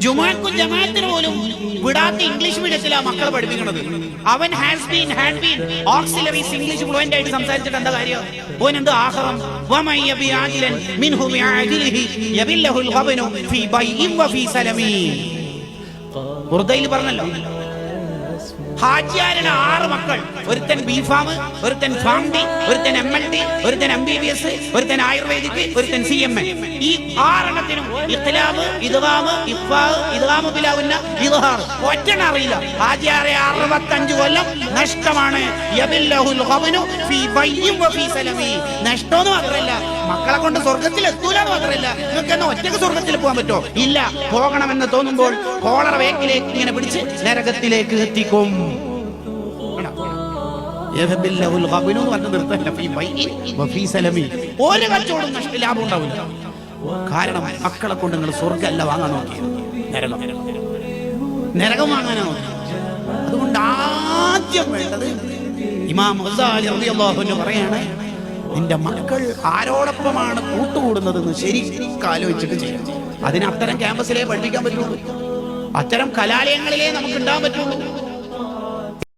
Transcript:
ജുമാക്കും ജമാഅത്തിന് പോലും വിടാത്ത ഇംഗ്ലീഷ് മീഡിയത്തിലാണ് മക്കളെ പഠിപ്പിക്കുന്നത്. അവൻ had been auxiliaries English fluent ആയിട്ട് സംസാരിച്ചിട്ട് എന്താ കാര്യം? ഓൻ എന്ത് ആഖിറം വമൻ യബി ആജിലൻ മിൻഹു ബിആജിലിഹി യബില്ലഹുൽ ഖബനു ഫീ ബൈഇൻ വഫീ സലമീ. ഖുർദയിൽ പറഞ്ഞല്ലോ, ഹാജിയാരുടെ 6 മക്കൾ, ഒരുത്തൻ ബിഫാം, ഒരുത്തൻ ഫാംഡി, ഒരുത്തൻ MLD, ഒരുത്തൻ MBBS, ഒരുത്തൻ ആയുർവേദിക്, ഒരുത്തൻ CMA. ഈ 6 എണ്ണത്തിനും ഇഖ്തിലാബ്, ഇദ്ഗാമ്, ഇഖ്ഫാ, ഇദ്ഗാമ് ബിലാവുന്ന ഇദ്ഹാർ ഒറ്റണ അറിയില്ല. ഹാജിയാരെ 65 കൊല്ലം നഷ്ടമാണ്. യബില്ലഹുൽ ഖബനു ഫീ ബൈഇൻ വഫീ സലമീ. നഷ്ടമെന്ന് മാത്രമല്ല, മക്കളെ കൊണ്ട് സ്വർഗത്തിൽ എത്തൂലെന്ന് മാത്രമല്ല, നിങ്ങൾക്ക് എന്നാ ഒറ്റക്ക് സ്വർഗത്തിൽ പോകാൻ പറ്റോ? ഇല്ല. പോകണമെന്ന് തോന്നുമ്പോൾ കോളറ വേക്കിലേക്ക് ഇങ്ങനെ പിടിച്ച് നരകത്തിലേക്ക് എത്തിക്കും. ഒരു കച്ചവടം ലാഭം ഉണ്ടാവില്ല. കാരണം മക്കളെ കൊണ്ട് നിങ്ങൾ സ്വർഗ്ഗമല്ല വാങ്ങാൻ നോക്കിയത്, നരകം വാങ്ങാനാ നോക്കി. അതുകൊണ്ട് ആദ്യം വേണ്ടത് ഇമാം ഗസാലി റളിയല്ലാഹു അൻഹു പറയാണ്, നിന്റെ മക്കൾ ആരോടൊപ്പമാണ് കൂട്ടുകൂടുന്നതെന്ന് ശരിക്കും ആലോചിച്ചിട്ട് ചെയ്യാം. അതിന് അത്തരം ക്യാമ്പസിലേ പഠിപ്പിക്കാൻ പറ്റുള്ളൂ, അത്തരം കലാലയങ്ങളിലേ നമുക്ക് ഉണ്ടാകാൻ പറ്റുള്ളൂ.